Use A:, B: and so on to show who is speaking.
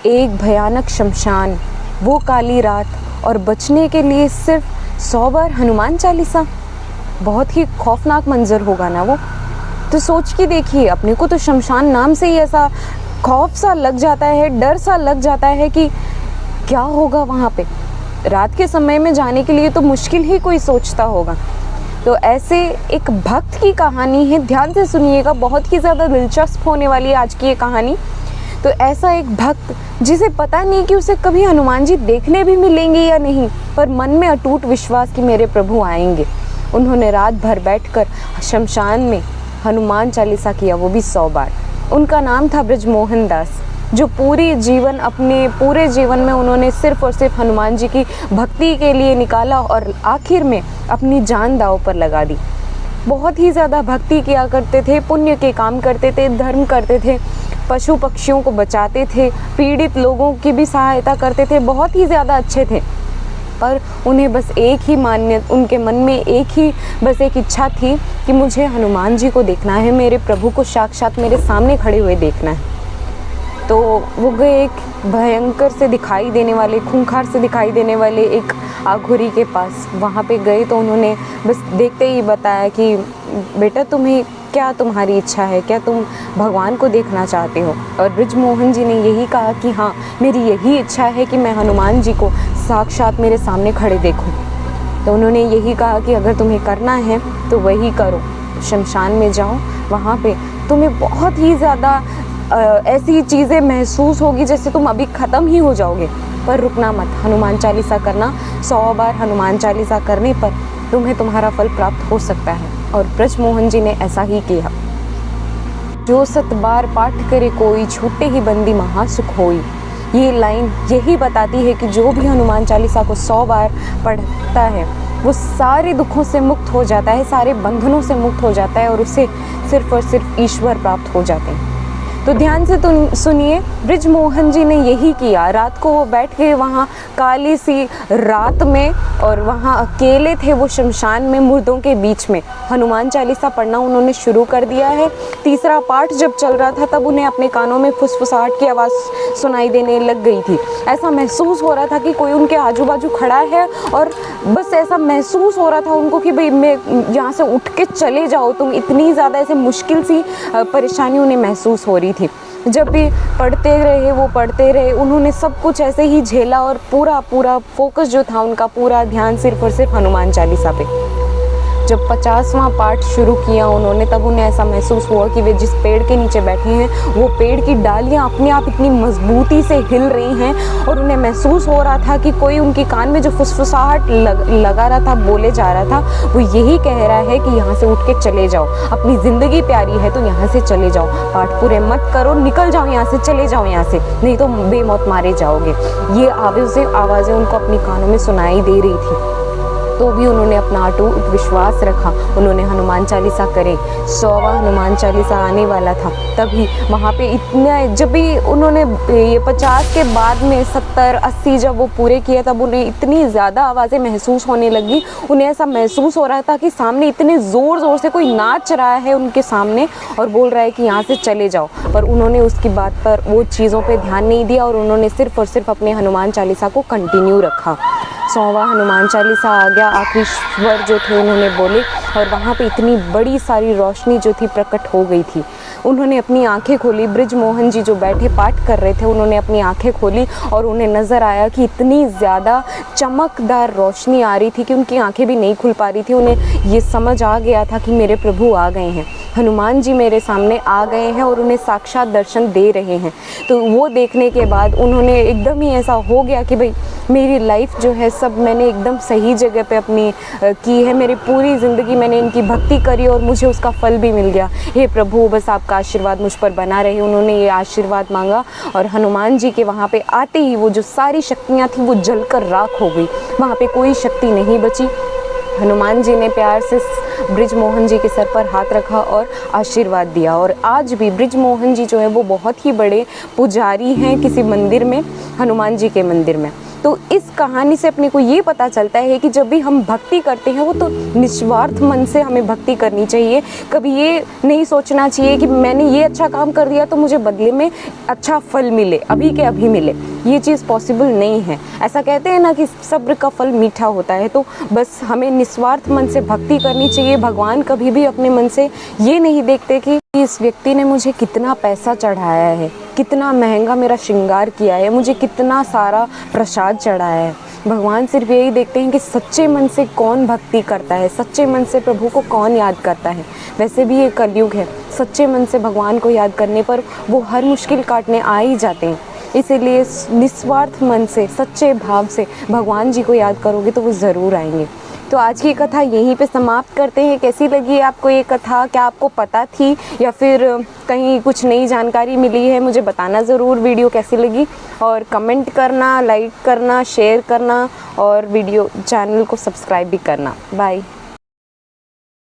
A: एक भयानक शमशान, वो काली रात और बचने के लिए सिर्फ 100 बार हनुमान चालीसा। बहुत ही खौफनाक मंजर होगा ना वो। तो सोच के देखिए, अपने को तो शमशान नाम से ही ऐसा खौफ सा लग जाता है, डर सा लग जाता है कि क्या होगा वहाँ पे। रात के समय में जाने के लिए तो मुश्किल ही कोई सोचता होगा। तो ऐसे एक भक्त की कहानी है, ध्यान से सुनिएगा, बहुत ही ज़्यादा दिलचस्प होने वाली है आज की ये कहानी। तो ऐसा एक भक्त जिसे पता नहीं कि उसे कभी हनुमान जी देखने भी मिलेंगे या नहीं, पर मन में अटूट विश्वास कि मेरे प्रभु आएंगे। उन्होंने रात भर बैठकर शमशान में हनुमान चालीसा किया, वो भी 100 बार। उनका नाम था ब्रजमोहन दास, जो अपने पूरे जीवन में उन्होंने सिर्फ और सिर्फ हनुमान जी की भक्ति के लिए निकाला और आखिर में अपनी जान दांव पर लगा दी। बहुत ही ज़्यादा भक्ति किया करते थे, पुण्य के काम करते थे, धर्म करते थे, पशु पक्षियों को बचाते थे, पीड़ित लोगों की भी सहायता करते थे, बहुत ही ज़्यादा अच्छे थे। पर उन्हें बस उनके मन में एक इच्छा थी कि मुझे हनुमान जी को देखना है, मेरे प्रभु को साक्षात मेरे सामने खड़े हुए देखना है। तो वो गए एक भयंकर से दिखाई देने वाले, खूंखार से दिखाई देने वाले एक आघुरी के पास। वहाँ पे गए तो उन्होंने बस देखते ही बताया कि बेटा, तुम्हारी इच्छा है, क्या तुम भगवान को देखना चाहते हो? और ब्रजमोहन जी ने यही कहा कि हाँ, मेरी यही इच्छा है कि मैं हनुमान जी को साक्षात मेरे सामने खड़े देखूं। तो उन्होंने यही कहा कि अगर तुम्हें करना है तो वही करो, शमशान में जाओ, वहाँ पे तुम्हें बहुत ही ज़्यादा ऐसी चीज़ें महसूस होगी जैसे तुम अभी ख़त्म ही हो जाओगे, पर रुकना मत, हनुमान चालीसा करना। 100 बार हनुमान चालीसा करने पर तुम्हें तुम्हारा फल प्राप्त हो सकता है। और ब्रजमोहन जी ने ऐसा ही किया। जो 7 बार पाठ करे कोई, छूटे ही बंदी महासुख होई। ये लाइन यही बताती है कि जो भी हनुमान चालीसा को 100 बार पढ़ता है वो सारे दुखों से मुक्त हो जाता है, सारे बंधनों से मुक्त हो जाता है और उसे सिर्फ और सिर्फ ईश्वर प्राप्त हो जाते हैं। तो ध्यान से सुनिए, ब्रजमोहन जी ने यही किया। रात को वो बैठ के वहाँ काली सी रात में, और वहाँ अकेले थे वो शमशान में, मुर्दों के बीच में, हनुमान चालीसा पढ़ना उन्होंने शुरू कर दिया है। तीसरा पाठ जब चल रहा था तब उन्हें अपने कानों में फुसफुसाहट की आवाज़ सुनाई देने लग गई थी। ऐसा महसूस हो रहा था कि कोई उनके आजू बाजू खड़ा है, और बस ऐसा महसूस हो रहा था उनको कि भाई मैं यहाँ से उठ के चले जाओ तुम। इतनी ज़्यादा ऐसे मुश्किल सी परेशानी उन्हें महसूस हो रही थी। जब भी पढ़ते रहे, उन्होंने सब कुछ ऐसे ही झेला और पूरा फोकस जो था उनका, पूरा ध्यान सिर्फ और सिर्फ हनुमान चालीसा पे। जब 50वां पाठ शुरू किया उन्होंने, तब उन्हें ऐसा महसूस हुआ कि वे जिस पेड़ के नीचे बैठे हैं वो पेड़ की डालियां अपने आप इतनी मजबूती से हिल रही हैं, और उन्हें महसूस हो रहा था कि कोई उनके कान में जो फुसफुसाहट लगा रहा था, बोले जा रहा था, वो यही कह रहा है कि यहाँ से उठ के चले जाओ, अपनी ज़िंदगी प्यारी है तो यहाँ से चले जाओ, पाठ पूरे मत करो, निकल जाओ यहाँ से, चले जाओ यहाँ से, नहीं तो बेमौत मारे जाओगे। ये आवाज़ें उनको अपनी कानों में सुनाई दे रही थी। तो भी उन्होंने अपना अटूट विश्वास रखा। उन्होंने हनुमान चालीसा करे। 100वां हनुमान चालीसा आने वाला था, तभी वहाँ पे जब भी उन्होंने ये 50 के बाद में 70, 80 जब वो पूरे किए, तब उन्हें इतनी ज़्यादा आवाज़ें महसूस होने लगी। उन्हें ऐसा महसूस हो रहा था कि सामने इतने ज़ोर से कोई नाच रहा है उनके सामने और बोल रहा है कि यहाँ से चले जाओ। पर उन्होंने उसकी बात पर, वो चीज़ों पर ध्यान नहीं दिया, और उन्होंने सिर्फ और सिर्फ अपने हनुमान चालीसा को कंटिन्यू रखा। 100वां हनुमान चालीसा आ गया, आखिरी स्वर जो थे उन्होंने बोले, और वहाँ पे इतनी बड़ी सारी रोशनी जो थी प्रकट हो गई थी। उन्होंने अपनी आंखें खोली, ब्रजमोहन जी जो बैठे पाठ कर रहे थे, उन्होंने अपनी आंखें खोली और उन्हें नज़र आया कि इतनी ज़्यादा चमकदार रोशनी आ रही थी कि उनकी आंखें भी नहीं खुल पा रही थी। उन्हें ये समझ आ गया था कि मेरे प्रभु आ गए हैं, हनुमान जी मेरे सामने आ गए हैं और उन्हें साक्षात दर्शन दे रहे हैं। तो वो देखने के बाद उन्होंने एकदम ही ऐसा हो गया कि भाई मेरी लाइफ जो है सब मैंने एकदम सही जगह पे अपनी की है, मेरी पूरी ज़िंदगी मैंने इनकी भक्ति करी और मुझे उसका फल भी मिल गया। हे प्रभु, बस आपका आशीर्वाद मुझ पर बना रहे। उन्होंने ये आशीर्वाद मांगा, और हनुमान जी के वहाँ पे आते ही वो जो सारी शक्तियाँ थी वो जलकर राख हो गई। वहाँ पे कोई शक्ति नहीं बची। हनुमान जी ने प्यार से ब्रजमोहन जी के सर पर हाथ रखा और आशीर्वाद दिया। और आज भी ब्रजमोहन जी जो है वो बहुत ही बड़े पुजारी हैं किसी मंदिर में, हनुमान जी के मंदिर में। तो इस कहानी से अपने को ये पता चलता है कि जब भी हम भक्ति करते हैं वो तो निस्वार्थ मन से हमें भक्ति करनी चाहिए। कभी ये नहीं सोचना चाहिए कि मैंने ये अच्छा काम कर दिया तो मुझे बदले में अच्छा फल मिले, अभी के अभी मिले। ये चीज़ पॉसिबल नहीं है। ऐसा कहते हैं ना कि सब्र का फल मीठा होता है, तो बस हमें निस्वार्थ मन से भक्ति करनी चाहिए। भगवान कभी भी अपने मन से ये नहीं देखते कि इस व्यक्ति ने मुझे कितना पैसा चढ़ाया है, कितना महंगा मेरा श्रृंगार किया है, मुझे कितना सारा प्रसाद चढ़ाया है। भगवान सिर्फ यही देखते हैं कि सच्चे मन से कौन भक्ति करता है, सच्चे मन से प्रभु को कौन याद करता है। वैसे भी ये कलयुग है, सच्चे मन से भगवान को याद करने पर वो हर मुश्किल काटने आ ही जाते हैं। इसीलिए निस्वार्थ मन से, सच्चे भाव से भगवान जी को याद करोगे तो वो ज़रूर आएंगे। तो आज की कथा यहीं पे समाप्त करते हैं। कैसी लगी आपको ये कथा? क्या आपको पता थी या फिर कहीं कुछ नई जानकारी मिली है? मुझे बताना ज़रूर वीडियो कैसी लगी, और कमेंट करना, लाइक करना, शेयर करना और वीडियो चैनल को सब्सक्राइब भी करना। बाय।